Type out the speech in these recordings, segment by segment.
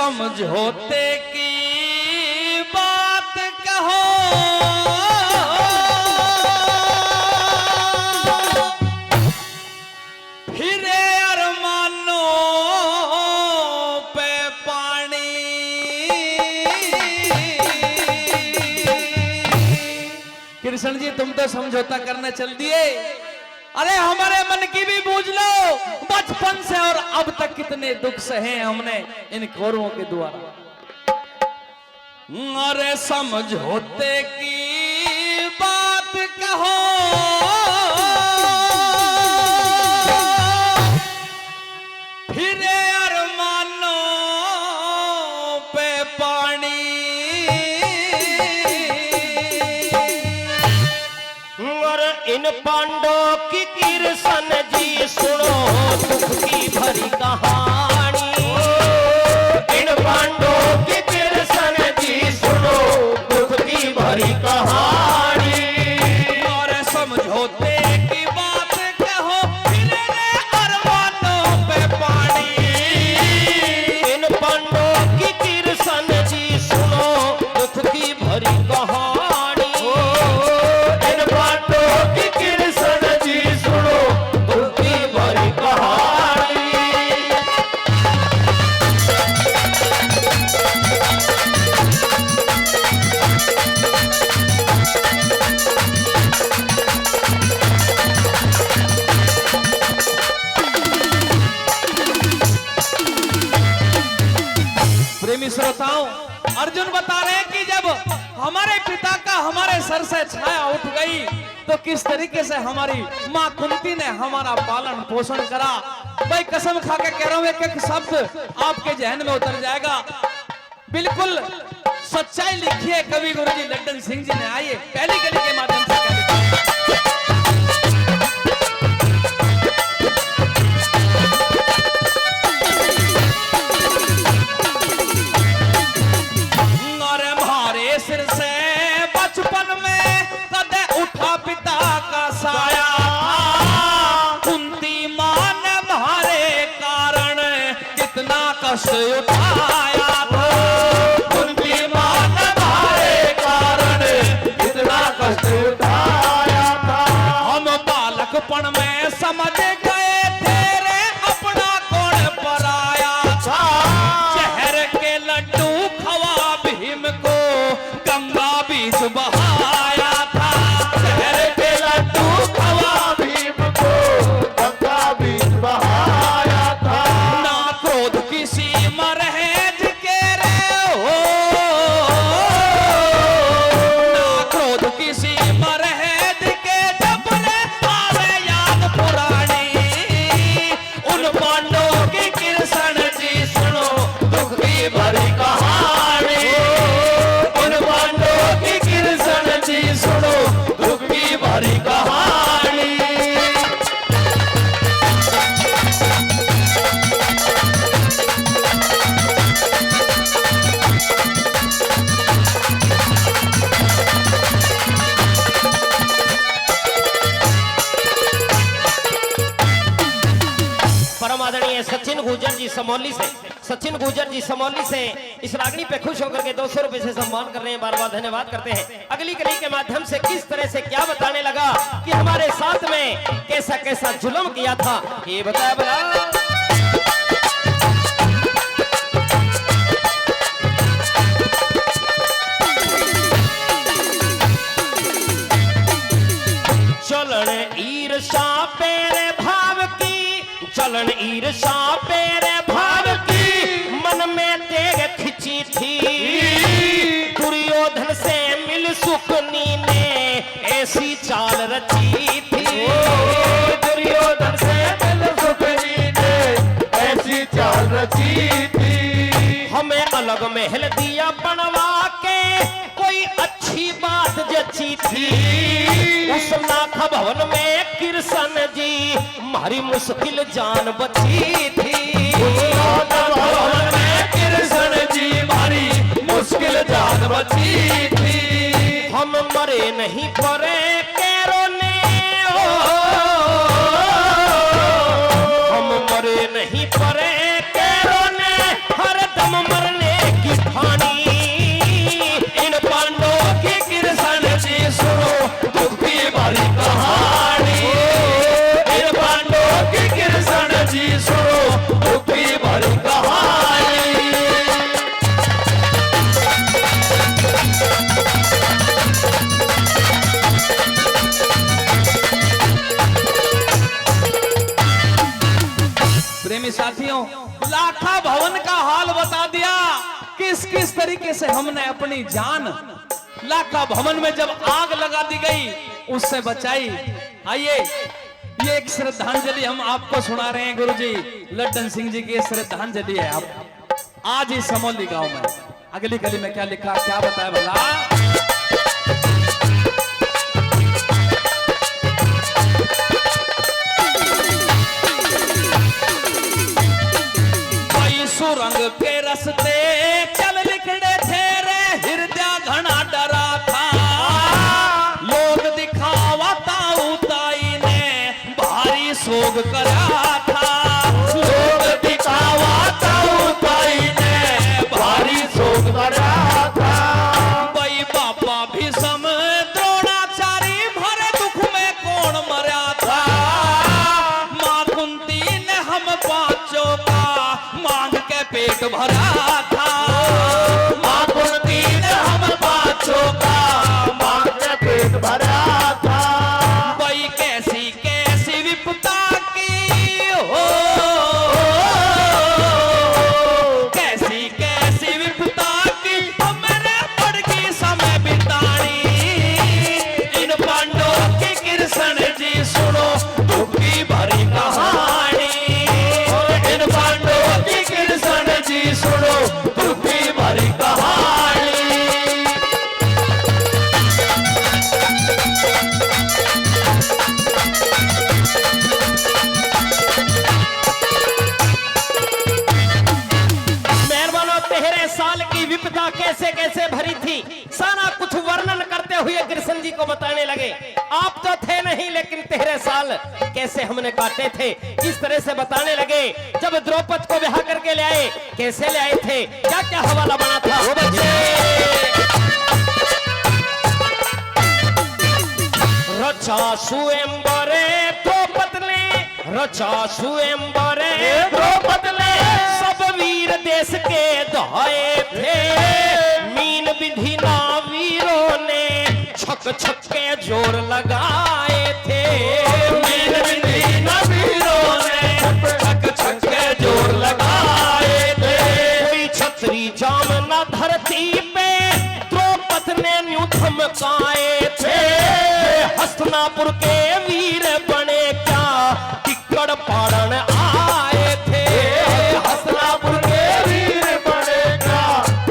समझौते की बात कहो, फिर अरमानों पे पानी। कृष्ण जी तुम तो समझौता करने चल दिए, अरे हमारे मन की भी बूझ लो, बचपन से और अब तक कितने दुख सहे हमने इन कौरवों के द्वारा। अरे समझौते की बात कहो, फिर अरमानों पे पानी। और इन पांडवों की कृष्ण जी सुनो दुख की भरी कहानी। इन पांडवों की कृष्ण जी सुनो दुख की भरी कहानी। और समझौते की बात कहो, फिर अरमानों पे पानी। इन पांडवों की कृष्ण जी सुनो दुख की भरी कहानी। इन पांडवों की कृष्ण जी सुनो दुख की भरी कहानी। प्रेमी श्रोताओं, अर्जुन बता रहे हैं कि जब हमारे पिता का हमारे सर से छाया उठ गई तो किस तरीके से हमारी माँ कुंती ने हमारा पालन पोषण करा। भाई कसम खा के कह रहा हूं, एक एक शब्द आपके जहन में उतर जाएगा। बिल्कुल सच्चाई लिखी है कवि गुरुजी लड्डन सिंह जी ने। आइए पहली कली के माध्यम से क्या लिखा। सिर से बचपन में कदे उठा पिता का साया, कुंती मां ने तुम्हारे कारण कितना कष्ट उठाया था। कुंती मां ने तुम्हारे कारण कितना कष्ट उठाया था। हम बालकपन में समझ गए तेरे अपना कौन पराया था। शहर के लड्डू खवा भीम को गंगा बीच बहाया था। शहर के लड्डू खवा भीम को गंगा बीच बहाया था। ना क्रोध की सीमा रहेज के रे हो, ना क्रोध की सीमा रहेज के जब ने आवे याद पुरानी। उन पांडवों की कृष्ण जी सुनो दुख की भरी कहानी। उन पांडवों की कृष्ण जी सुनो दुख की भरी कहानी। परम आदरणीय सचिन गुर्जर जी समौली से, सचिन गुर्जर जी समौली से इस रागनी पे खुश होकर के 200 रुपए से सम्मान कर रहे हैं। बार बार धन्यवाद करते हैं। अगली कली के माध्यम से किस तरह से क्या बताने लगा कि हमारे साथ में कैसा कैसा जुल्म किया था, ये बताया बला। चलन ईर्षा पेरे भाव की, चलन ईर्षा पेरे भाव की मन में तेग खिंची थी। दुर्योधन से मिल सुकनी ने ऐसी चाल रची थी। दुर्योधन से मिल सुकनी ने ऐसी चाल रची थी। हमें अलग महल दिया बनवा के कोई अच्छी बात जची थी। उस नाथ भवन में कृष्ण जी हमारी मुश्किल जान बची थी। उस भवन में कृष्ण जी हमारी मुश्किल जान बची थी। हम मरे नहीं परे कैरों ने, हम मरे नहीं परे कैरों ने हर दम मरने तरीके से हमने अपनी जान लाखा भवन में जब आग लगा दी गई उससे बचाई। आइए ये एक श्रद्धांजलि हम आपको सुना रहे हैं गुरुजी लड्डन सिंह जी की श्रद्धांजलि है। आप आज ही समौली गांव में अगली गली में क्या लिखा क्या बताया भला। सुरंग के रस्ते चल लिखड़े थे रे हृदय घना डरा था। लोग दिखावा ताऊ ताई ने भारी सोग करा था। लोग दिखावा ताऊ ताई ने भारी सोग करा था। भाई बाबा भीष्म द्रोणाचारी भरे दुख में कौन मरा था। मां कुंती ने हम पांचों का मांग के पेट भरा था। मां कुंती ने हम पांचों का मांग के पेट भरा था। भाई कैसी कैसी विपदा की हो, कैसी कैसी विपदा की हमने पड़ गई समय बितानी। इन पांडवों की कृष्ण जी सुनो दुख की भरी कहानी। इन पांडवों की कृष्ण जी सुनो दुख की भरी कहानी। मेहरबानों तेरे साल की विपदा कैसे कैसे भरी थी सारा कुछ वर्णन करते हुए कृष्ण जी को बताने लगे। आप तो थे नहीं लेकिन तेरे साल कैसे हमने काटे थे इस तरह से बताने लगे। जब द्रौपदी को ब्याह करके ले आए कैसे ले आए थे क्या क्या हवाला बना था वो बच्चे। रचा स्वयंवरे द्रौपदी ने रचा स्वयंवरे द्रौपदी ने सब वीर देश के दहाए थे। मीन विधि ना वीरों ने छक छक के जोर लगाए थे। मीन विधि ना वीरों ने छक छक के जोर लगाए थे। कोई छतरी जाम न धरती पे द्रौपदी ने न्यू थमकाए थे। हस्तिनापुर के वीर बने क्या टिक्कड़ पाड़न आए थे। हस्तिनापुर के वीर बने क्या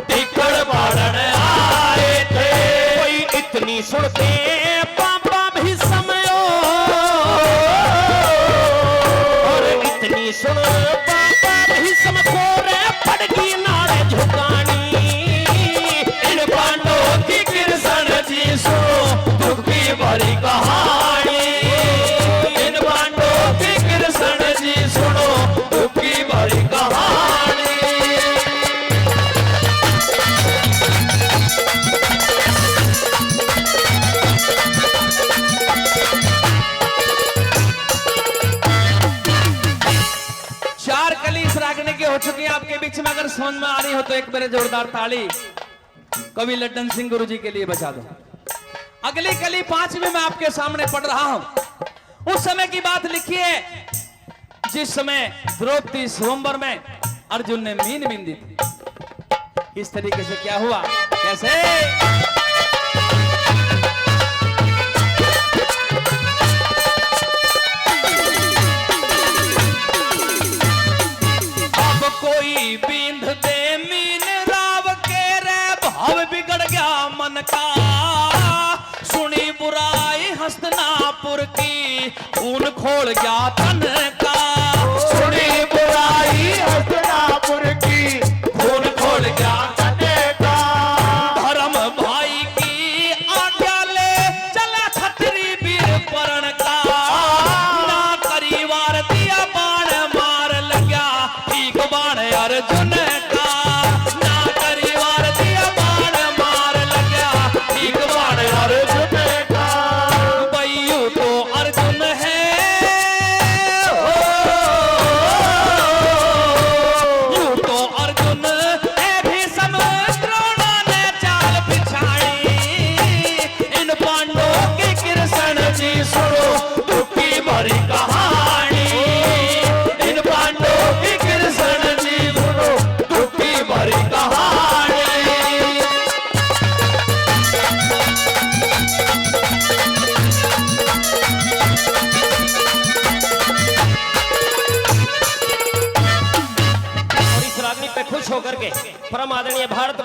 टिक्कड़ पाड़न आए थे। कोई इतनी सुनते पापा भी समयो और इतनी सुन पापा भी समको रे पड़गी नाड़े झुकानी। इन पांडवों की कृष्ण जी सुनो दुख की भरी कहानी। इन पांडवों की कृष्ण जी सुनो दुख की भरी कहानी। चार कली इस रागने की हो चुकी है आपके बीच में। अगर समझ में आ रही हो तो एक मेरे जोरदार ताली कवि लड्डन सिंह गुरु जी के लिए बचा दो। अगली कली 5 में मैं आपके सामने पढ़ रहा हूं। उस समय की बात लिखी है जिस समय द्रौपदी स्वयंवर में अर्जुन ने मीन बिंदी थी। इस तरीके से क्या हुआ कैसे। अब कोई बिंद दे मीन राव के रे भाव बिगड़ गया मन का। सुनी बुराई हस्तिनापुर की खून खोल गया तन का। सुनी बुराई हस्तिनापुर की खून खोल गया तन का। धर्म भाई की आज्ञा ले चला खतरी वीर परण का। ना करी वार दिया बाण मार लग्या ठीक बाण अर्जुन का। ना करी वार दिया बाण मार लग्या ठीक बाण अर्जुन का। भैयू तो अर्जुन है हो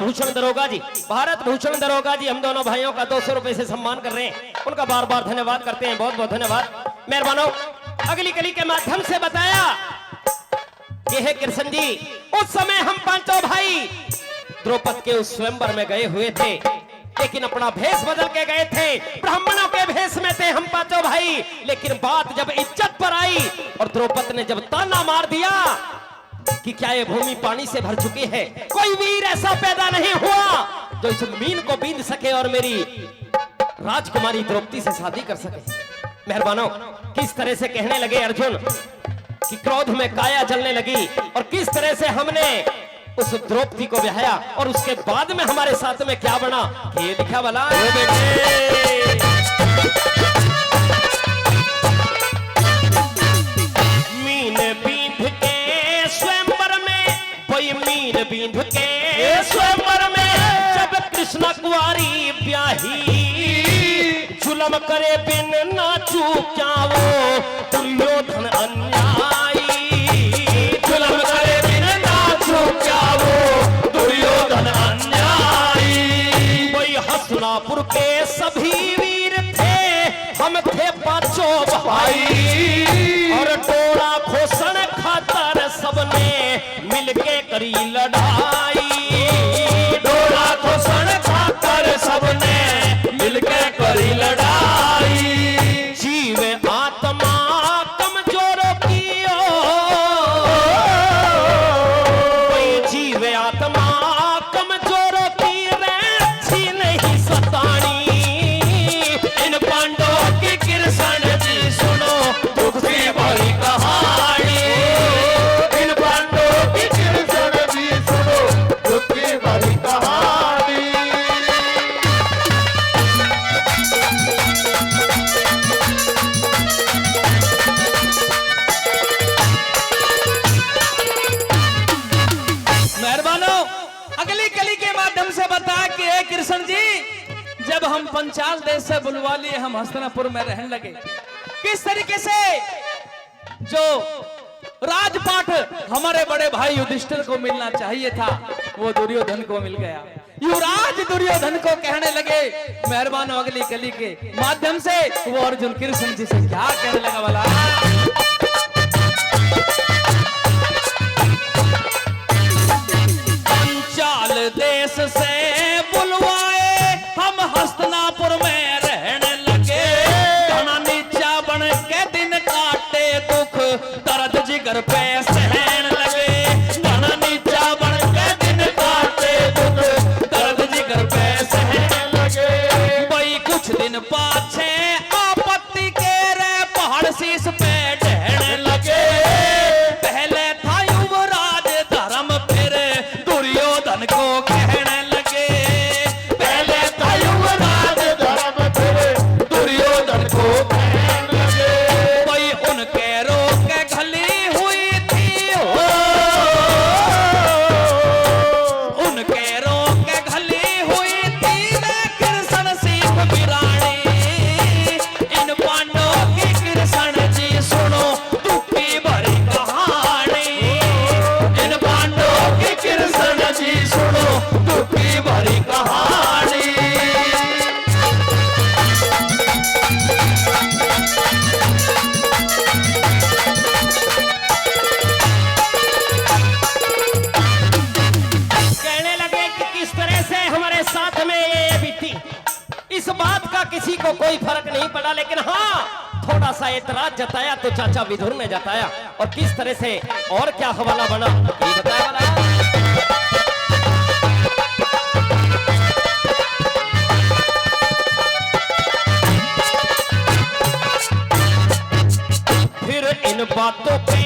भूषण दरोगा जी, भारत भूषण दरोगा जी हम दोनों भाइयों का 200 रुपए से सम्मान कर रहे हैं। उनका बार बार धन्यवाद करते हैं, बहुत बहुत धन्यवाद। मेहरबानों, अगली कली के माध्यम से बताया कि हे कृष्ण जी, उस समय हम पांचों भाई द्रौपद के उस स्वयंवर में गए हुए थे, लेकिन अपना भेष बदल के गए थे, ब्राह्मणों के भेष में थे हम पांचों भाई। लेकिन बात जब इज्जत पर आई और द्रौपद ने जब ताना मार दिया कि क्या ये भूमि पानी से भर चुकी है, कोई वीर ऐसा पैदा नहीं हुआ जो इस मीन को बींध सके और मेरी राजकुमारी द्रौपदी से शादी कर सके। मेहरबानों, किस तरह से कहने लगे अर्जुन कि क्रोध में काया जलने लगी, और किस तरह से हमने उस द्रौपदी को ब्याया, और उसके बाद में हमारे साथ में क्या बना ये लिखा वाला मीन बींध के स्वयंवर में, कोई मीन बींध के स्वयंवर में जब कृष्ण कुंवारी ब्याही, जुलम करे बिन नाचू क्या वो दुर्योधन अन्यायी, जुलम करे बिन नाचू क्या वो दुर्योधन अन्यायी। वही हसनापुर के सभी वीर थे, हम थे पांचों भाई, और टोला खोसन खातर सबने मिलके करी लड़ाई, टोला खोसन खातर सबने मिलके करी लड़ाई। जीव आत्मा कमजोरों की कोई जीव आत्मा कमजोरों की अच्छी नहीं सतानी, इन पांडवों की कृष्ण जी सुनो दुख की बड़ी कहानी, इन पांडवों की कृष्ण जी सुनो दुख की बड़ी कहानी। मेहरबानों, अगली कली के माध्यम से बताया कि हे कृष्ण जी, जब हम पंचाल देश से बुलवा लिए, हम हस्तिनापुर में रहने लगे, किस तरीके से जो राजपाट हमारे बड़े भाई युधिष्ठिर को मिलना चाहिए था वो दुर्योधन को मिल गया। युवराज दुर्योधन को कहने लगे, मेहरबानों, अगली कली के माध्यम से वो अर्जुन कृष्ण जी से क्या कहने लगा वाला पंचाल देश से बुलवाए हम हस्तिनापुर में रहने लगे, घना नीचा बन के दिन काटे दुख दर्द जिगर पे सहन लगे, घना नीचा बन के दिन काटे दुख दर्द जिगर पे सहन लगे। भाई कुछ दिन पाछे आपत्ति के रे पहाड़ शीश पे ढहने लगे, पहले था युवराज धर्म फिर दुर्योधन को कहने लगे, पहले था युवराज धर्म फिर दुर्योधन को कहने लगे। कोई उनके रोक के खली हुई थी हो, उनके रोक के खली हुई थी वे कृष्ण सीख बिरानी, इन पांडवों की कृष्ण जी सुनो दुख की भरी कहानी, इन पांडवों की कृष्ण जी सुनो दुख की भरी कहानी। कहने लगे कि किस तरह से हमारे साथ में ये बीती, इस बात का किसी को कोई फर्क नहीं पड़ा, लेकिन हाँ थोड़ा सा एतराज जताया तो चाचा विधुर ने जताया, और किस तरह से और क्या हवाला बना ये बताया वाला। फिर इन बातों पे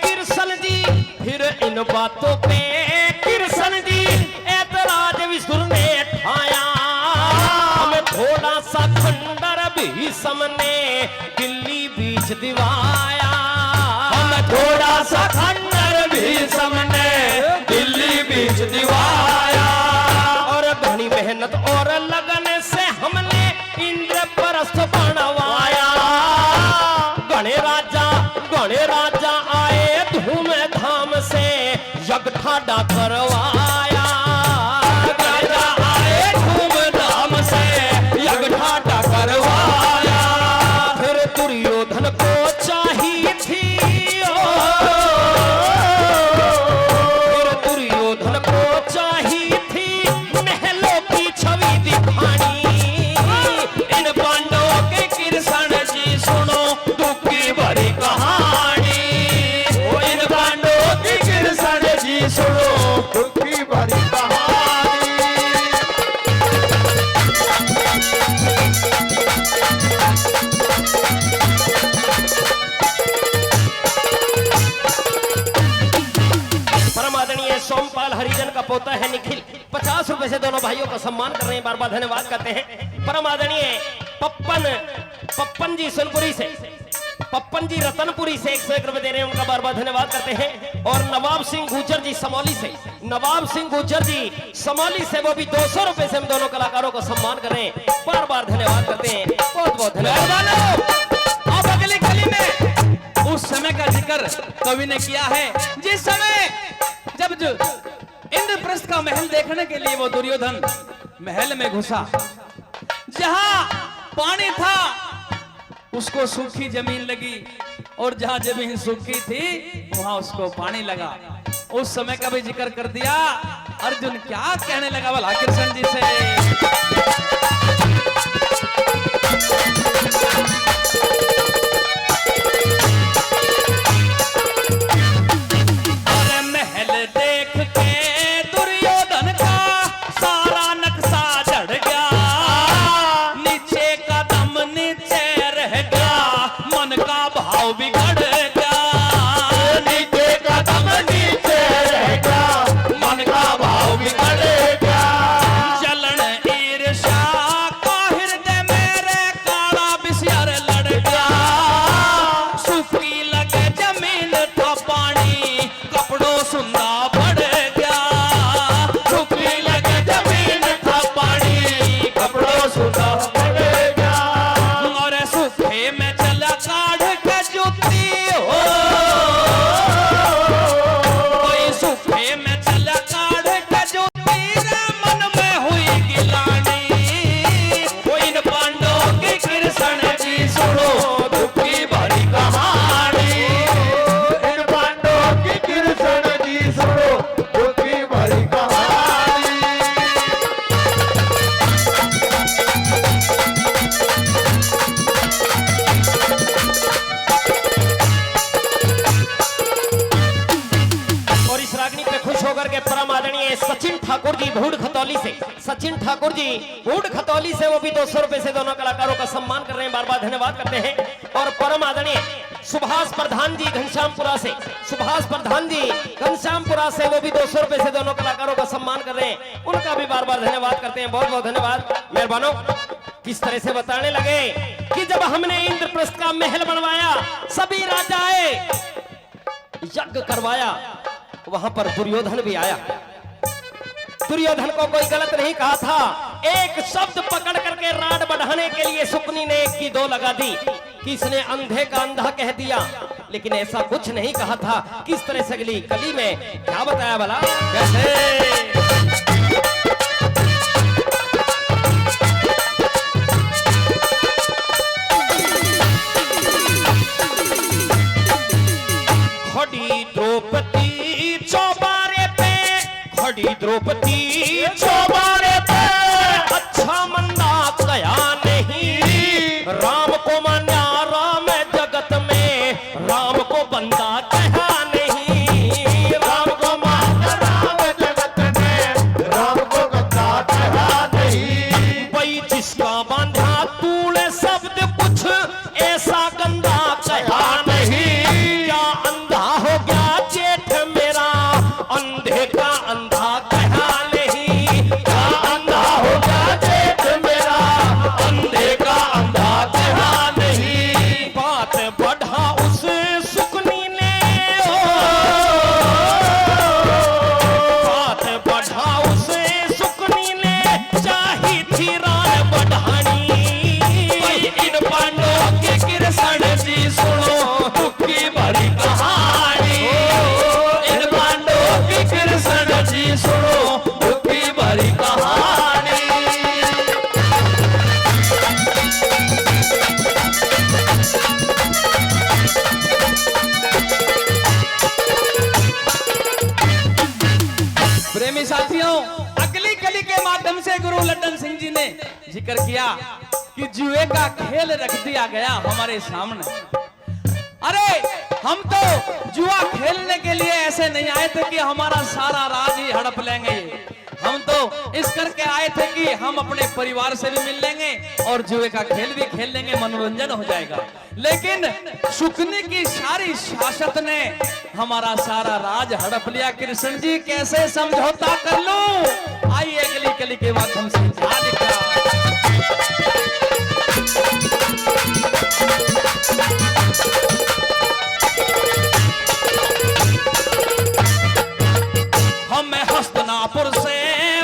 कृष्ण जी, फिर इन बातों पे कृष्ण जी ऐतराज विष्णु ने ठाया, हमें थोड़ा सा खंडर भी समने दिल्ली बीच दिवाया, हमें थोड़ा सा खंडर भी समने दिल्ली बीच दिवाया, और घनी मेहनत और लगन से हमने इंद्रप्रस्थ बनवाया, गणे राजा आए धूम धाम से यज्ञ ठाडा करवाया, पोता है निखिल, 50 रुपए से दोनों भाइयों का सम्मान कर रहे हैं, बार बार धन्यवाद करते हैं। परम आदरणीय पप्पन जी सोनपुरी से, पप्पन जी रतनपुरी से 101 रुपए दे रहे हैं, उनका बार बार धन्यवाद करते हैं। और नवाब सिंह गुजर जी समौली से, नवाब सिंह गुजर जी समौली से वो भी 200 रुपए से हम दोनों कलाकारों को सम्मान कर रहे हैं, बार बार धन्यवाद करते हैं, बहुत बहुत धन्यवाद। अब अगली कली में उस समय का जिक्र कवि ने किया है जिस समय जब इंद्रप्रस्थ का महल देखने के लिए वो दुर्योधन महल में घुसा, जहां पानी था उसको सूखी जमीन लगी, और जहां जमीन सूखी थी वहां उसको पानी लगा। उस समय का भी जिक्र कर दिया। अर्जुन क्या कहने लगा भला कृष्ण जी से? सचिन ठाकुर जी बूढ़ खतौली से वो भी 200 रुपए से दोनों कलाकारों का सम्मान कर रहे हैं, बार बार धन्यवाद करते हैं। और परम आदरणीय सुभाष प्रधान जी घनश्यामपुरा से, सुभाष प्रधान जी घनश्यामपुरा से वो भी 200 रुपए से दोनों कलाकारों का सम्मान कर रहे हैं, उनका भी बार बार धन्यवाद करते हैं, बहुत बहुत धन्यवाद। मेहरबानों, किस तरह से बताने लगे कि जब हमने इंद्रप्रस्थ का महल बनवाया, सभी राजाए यज्ञ करवाया, वहां पर दुर्योधन भी आया। दुर्योधन को कोई गलत नहीं कहा था, एक शब्द पकड़ करके राड बढ़ाने के लिए शुकनी ने 1 की 2 लगा दी, किसने अंधे का अंधा कह दिया, लेकिन ऐसा कुछ नहीं कहा था। किस तरह से अगली कली में क्या बताया भला, कैसे? खड़ी द्रौपदी चौबारे पे, खड़ी द्रौपदी चौबारे पे, अच्छा मंदा कया नहीं, राम को मान्या राम जगत में, राम को बंदा कहा नहीं, राम को मान्या राम जगत में, राम को बंदा कहा नहीं। भाई जिसका बांधा तूने शब्द कुछ ऐसा गंदा कहा नहीं, क्या अंधा हो गया जेठ मेरा, अंधे का अंधा कहा नहीं, क्या अंधा हो गया जेठ मेरा, अंधे का अंधा कहा नहीं। बात बढ़ा उस सुकनी ने, बात बढ़ा उस सुकनी ने, चाही थी रान बढ़ानी। इन पांडवों के कृष्ण जी सुनो दुखी भरी कहानी, इन पांडवों के कृष्ण जी सुनो दुखी भरी कहानी। प्रेमी साथियों, अगली कली के माध्यम से गुरु लड्डन सिंह जी ने जिक्र किया कि जुए का खेल रख दिया गया हमारे सामने। अरे हम तो जुआ खेलने के लिए ऐसे नहीं आए थे कि हमारा सारा राज ही हड़प लेंगे, हम तो इस करके आए थे कि हम अपने परिवार से भी मिल लेंगे और जुए का खेल भी खेल लेंगे, मनोरंजन हो जाएगा। लेकिन शुकनी की सारी शासक ने हमारा सारा राज हड़प लिया। कृष्ण जी कैसे समझौता कर लूं? आइए अगली कली के माध्यम से क्या लिखा। हमें हस्तनापुर से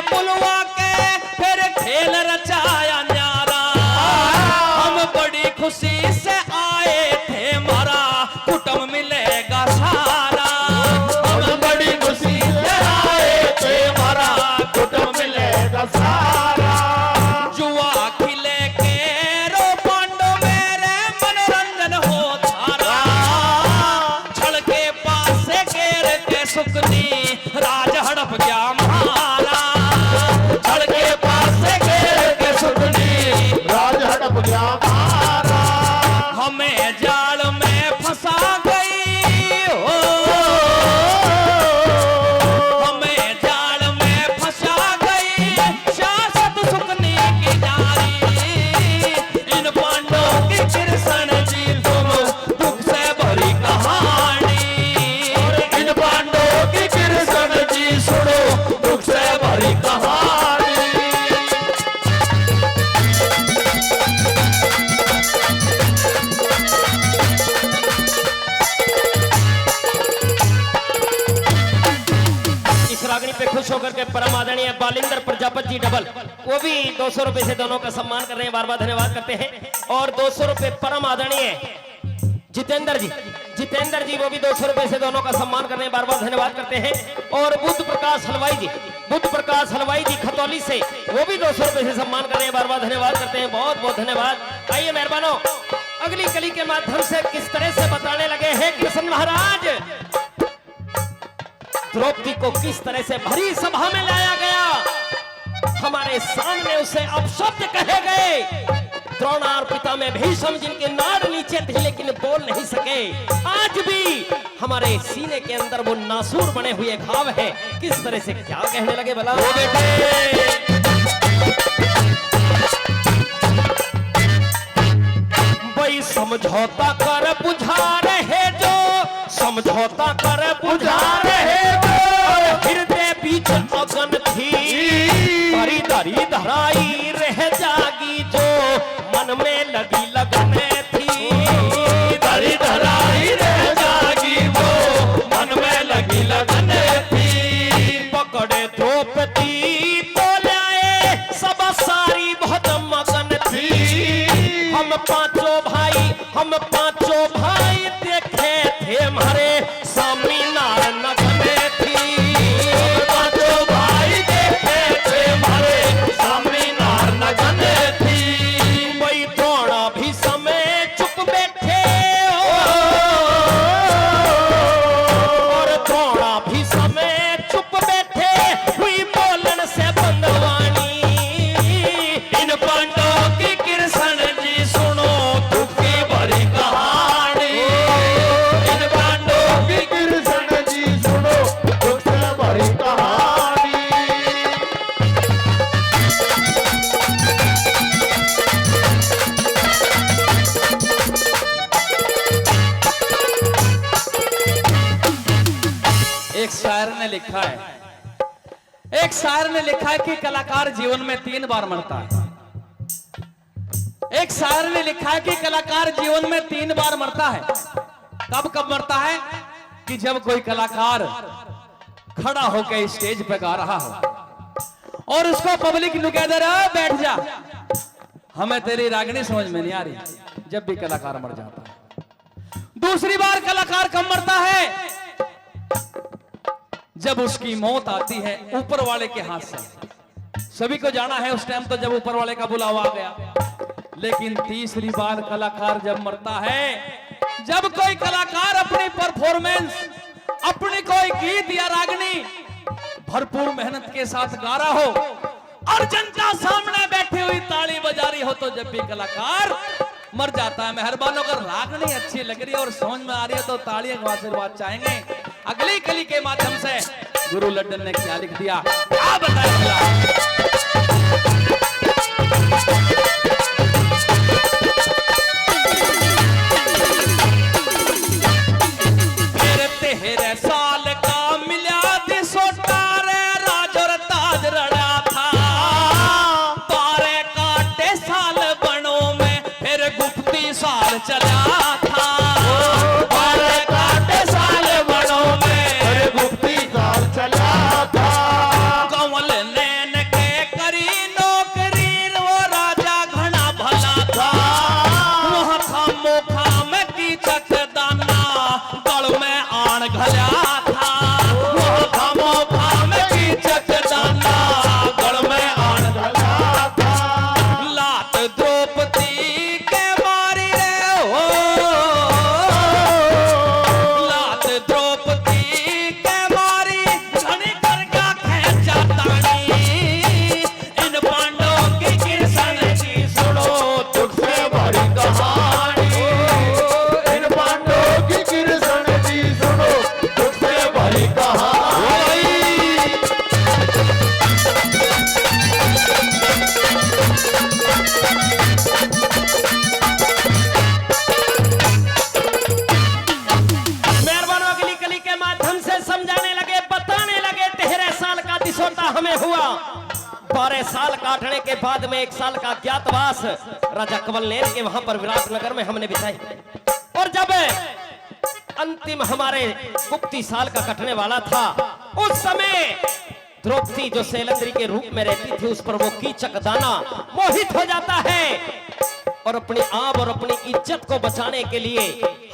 बुलवा के फिर खेल रचाया न्यारा। हम बड़ी खुशी से आए थे, मारा कुटुंब मिलेगा सारा। हम बड़ी खुशी से आए थे, हमारा कुटुंब मिलेगा सारा। जुआ खिले के रो पांडो मेरे मनोरंजन हो थारा। छड़ के पास से घेर के सुकनी राज हड़प गया हमारा। छड़ के पास से घेर के सुकनी राज हड़प गया हमारा। हमें जाल में फंसा गई हो। हमें जाल में फंसा गई शासक सुकनी की नारी। इन पांडवों की कृष्ण जी तुम दुख से भरी कहानी। इन पांडवों की कृष्ण जी सुनो दुख से भरी कहानी। इस रागनी पे खुश होकर के परम आदरणीय बालिंदर प्रजापति जी डबल, वो भी 200 रुपए से दोनों का सम्मान कर रहे हैं, बार बार धन्यवाद करते हैं। और 200 रुपए परम आदरणीय जितेंद्र जी वो भी 200 रुपए से दोनों का सम्मान कर रहे हैं, बार बार धन्यवाद करते हैं। और बुद्ध प्रकाश हलवाई जी खतौली से वो भी 200 रुपए से सम्मान कर रहे हैं, बार बार धन्यवाद करते हैं, बहुत बहुत धन्यवाद। आइए मेहरबानों, अगली कली के माध्यम से किस तरह से बताने लगे हैं कृष्ण महाराज द्रौपदी को किस तरह से भरी सभा में लाया गया, हमारे सामने उसे अपशब्द कहे गए। द्रोण और पितामह भीष्म जिनके नाड़ नीचे थे लेकिन बोल नहीं सके, आज भी हमारे सीने के अंदर वो नासूर बने हुए घाव है। किस तरह से क्या कहने लगे भला? भाई समझौता कर बुझा रहे जो, समझौता कर बुझा रहे जो। हृदय बीच अगन थी, धरी धरी धराई रह जागी जो। मन में लगी लगन थी, धरी धराई रह जागी वो। मन में लगी लगन थी। पकड़े द्रौपदी तो लाए सब सारी बहुत मगन थी। हम पांचों भाई देखे थे हमारे स्वामी नारायण में थी। पांचों भाई देखे थे, हमारे स्वामी नारायण में थी। वही द्रोण भी समय चुप बैठे और द्रोण भी समय चुप बैठे हुई बोलन से बंदवानी। इन पांडवों की कृष्ण जी सुनो दुख की भरी कहानी। इन पांडवों की कृष्ण जी सुनो दुख से भरी कहानी। एक शायर ने लिखा है कि कलाकार जीवन में 3 बार मरता है। एक शायर ने लिखा है कि कलाकार जीवन में 3 बार मरता है। कब मरता है? कि जब कोई कलाकार खड़ा होकर स्टेज पे गा रहा हो और उसको पब्लिक नुके दे रहा है, बैठ जा, हमें तेरी रागनी समझ में नहीं आ रही। जब भी कलाकार मर जाता है। दूसरी बार कलाकार कब मरता है? जब उसकी मौत आती है ऊपर वाले के हाथ से। सभी को जाना है उस टाइम तो जब ऊपर वाले का बुलावा आ गया। लेकिन तीसरी बार कलाकार जब मरता है, जब कोई कलाकार अपनी परफॉर्मेंस, अपनी कोई गीत या रागनी भरपूर मेहनत के साथ गा रहा हो और जनता सामने बैठी हुई ताली बजा रही हो, तो जब भी कलाकार मर जाता है। मेहरबान अगर रागनी अच्छी लग रही है और समझ में आ रही है तो तालियां का आशीर्वाद चाहेंगे। अगली कली के माध्यम से गुरु लड्डन ने क्या लिख दिया, क्या बताया भला? फिर तेरे साल का मिला दिसोटा रे राज और ताज रड़ा था, बारह काटे साल बनों में फिर गुप्ती साल चला था। बारह काटे साल बनों में अरे गुप्ती साल चला था। कंवल नैन के करी नौकरी वो राजा घना भला था। वहाँ खामो खाम की चकदाना गल में आन घला था। वहाँ खामो खाम की चकदाना गल में आन चला था। लात द्रौपदी के मारी रे हो, लात द्रौपदी के मारी घनी करगा खेचा तानी। इन पांडवों की कृष्ण जी सुनो दुख से भरी कहानी। इन पांडवों की कृष्ण जी सुनो दुख से भरी कहानी। मेहरबानों अगली कली के माध्यम से समझाने लगे, बताने लगे 13 साल का दिसोटा हमें हुआ। 12 साल काटने के बाद में 1 साल का ज्ञातवास राजा कंवलनेर के वहां पर विराटनगर में हमने बिताई। और जब अंतिम हमारे गुप्ती साल का कटने वाला था, उस समय द्रौपदी जो शैलंद्री के रूप में रहती थी, उस पर वो कीचक दाना मोहित हो जाता है और अपनी आब और अपनी इज्जत को बचाने के लिए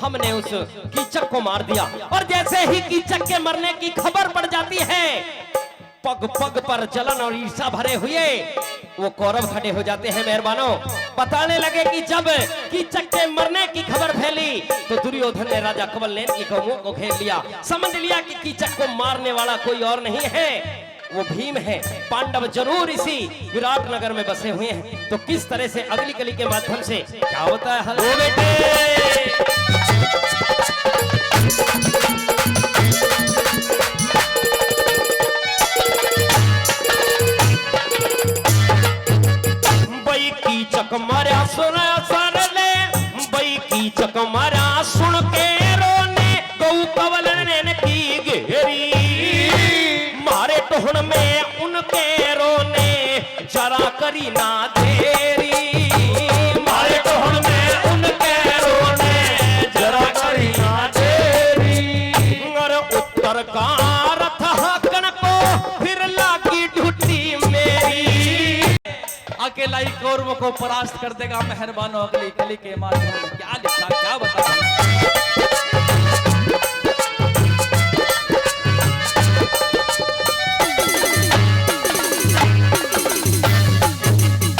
हमने उस कीचक को मार दिया। और जैसे ही कीचक के मरने की खबर पड़ जाती है, पग पग पर जलन और ईर्षा भरे हुए वो कौरव खड़े हो जाते हैं। मेहरबानों बताने लगे कि जब कीचक के मरने की खबर फैली तो दुर्योधन ने राजा कंवलनेर की गौओं को घेर लिया। समझ लिया कि कीचक को मारने वाला कोई और नहीं है, वो भीम है। पांडव जरूर इसी विराटनगर में बसे हुए हैं। तो किस तरह से अगली कली के माध्यम से क्या होता है? ओ बेटे बई कीचक मरा सुन सर ले, बई कीचक मरा सुन के रोने गौ कंवलनेर की घेरी। मारे टोहन में उनके रोने जरा करी ना देरी। मारे टोहन में उनके रोने जरा करी ना देरी। और उत्तर का रथ हाकन को फिर लागी ढूंढी मेरी। अकेला ही कौरवों को परास्त कर देगा। मेहरबानों अगली कली के माध्यम से क्या लिखा, क्या बताया?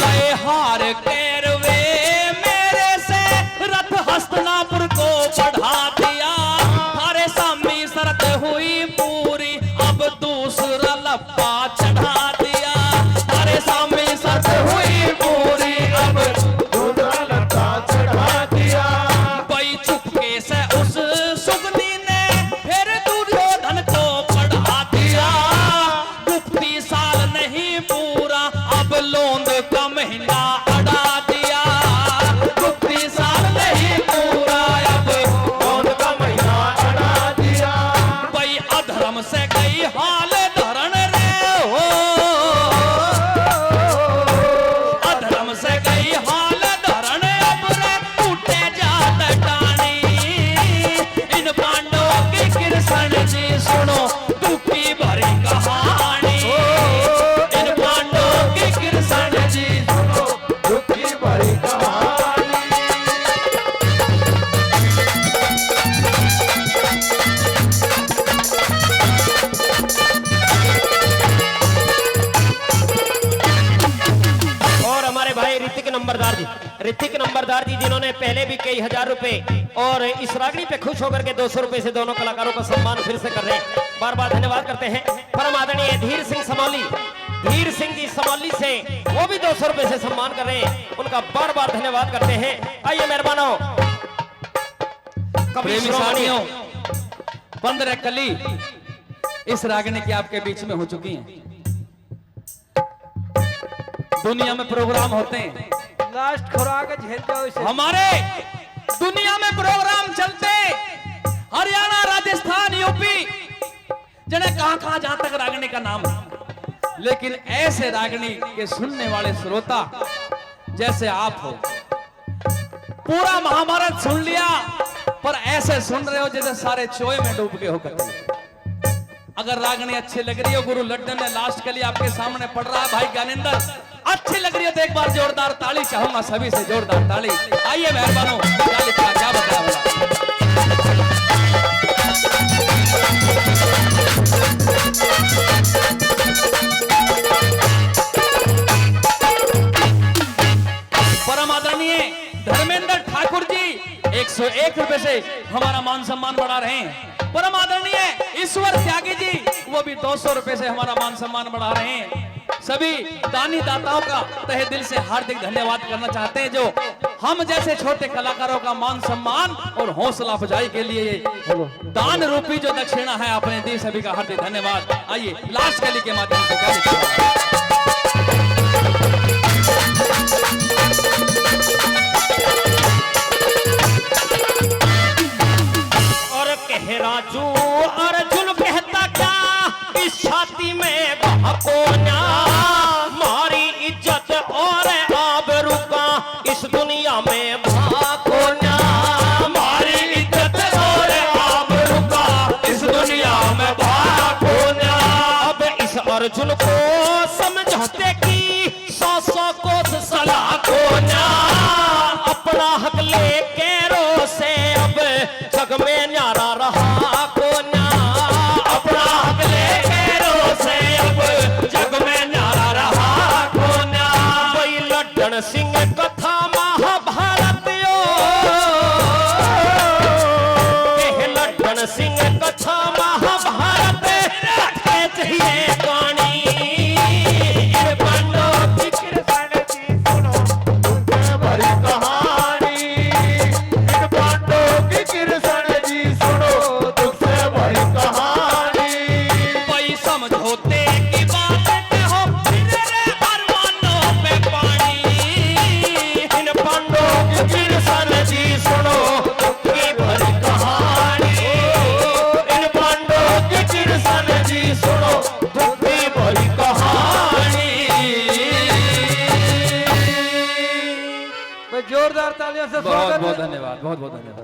गए हार कैरवे मेरे से रथ हस्तिनापुर को बढ़ा दिया। हमारे सामने शर्त हुई पूरी, अब दूसरा लप्पा चढ़ा दिया। हमारे सामने शर्त हुई पूरी, अब दूसरा लता चढ़ा दिया। कोई चुपके से उस सुगनी ने फिर दुर्योधन को पढ़ा दिया। गुप्ती साल नहीं पूरा, अब लोंद का महीना अड़ा दिया। गुप्ती साल नहीं पूरा, अब कौन का महीना अड़ा दिया। कोई अधर्म से गई हाल धरण रे हो, अधर्म से गई हाल धरण अब रे टूटे जात टानी। इन पांडवों की कृष्ण जी सुनो दुखी भरी कहानी। इन पांडवों की कृष्ण जी सुनो दुखी भरी कहानी। और हमारे भाई ऋतिक नंबरदार जी जिन्होंने पहले भी कई हजार रुपए और इस रागनी पे खुश होकर के 200 रुपए से दोनों कलाकारों का सम्मान फिर से कर रहे हैं। बार बार धन्यवाद करते हैं। परम आदरणीय धीर सिंह जी समौली से वो भी 200 रुपए से सम्मान कर रहे हैं, उनका बार बार धन्यवाद करते हैं। आइए मेहरबानों कवि प्रेमी श्रोमणी साथियों, 15 कली इस रागिनी की आपके बीच में हो चुकी हैं। दुनिया में प्रोग्राम होते हैं, लास्ट खुराक झेल जाओ इसे। हमारे दुनिया में प्रोग्राम चलते, हरियाणा, राजस्थान, यूपी, जने कहां जहां तक रागिनी का नाम है। लेकिन ऐसे रागिनी के सुनने वाले श्रोता जैसे आप हो, पूरा महाभारत सुन लिया पर ऐसे सुन रहे हो जैसे सारे चोए में डूब के हो करते। अगर रागिनी अच्छी लग रही हो, गुरु लड्डन ने लास्ट के लिए आपके सामने पढ़ रहा है, भाई ज्ञानेंद्र अच्छी लग रही है तो एक बार जोरदार ताली चाहूंगा, सभी से जोरदार ताली। आइए मेहरबानों, क्या बताया बोला। परम आदरणीय धर्मेंद्र ठाकुर जी 101 रुपए से हमारा मान सम्मान बढ़ा रहे हैं। परम आदरणीय ईश्वर त्यागी जी वो भी 200 रुपए से हमारा मान सम्मान बढ़ा रहे हैं। सभी दानी दाताओं का तहे दिल से हार्दिक धन्यवाद करना चाहते हैं जो हम जैसे छोटे कलाकारों का मान सम्मान और हौसला अफजाई के लिए दान रूपी जो दक्षिणा है आपने दी, सभी का हार्दिक धन्यवाद। आइए लास्ट कली के माध्यम से और कह राजू अर्जुन कहता क्या इस छाती में बहको ना, मारी इज्जत और आबरू का इस दुनिया में भागो ना, मारी इज्जत और आबरू का इस दुनिया में भागो ना। अब इस अर्जुन को समझाते की 100 कोस सलाह को ना, अपना हक लेके रो से अब जग में न्यारा रहा को ना, अपना हक लेके रो से अब जग में न्यारा रहा को ना। वही लड्डन सिंह कथा महाभारत यो, लड्डन सिंह कथा महाभारत रखे चाहिए कहानी। जोरदार तालियों से बहुत बहुत धन्यवाद, बहुत बहुत धन्यवाद।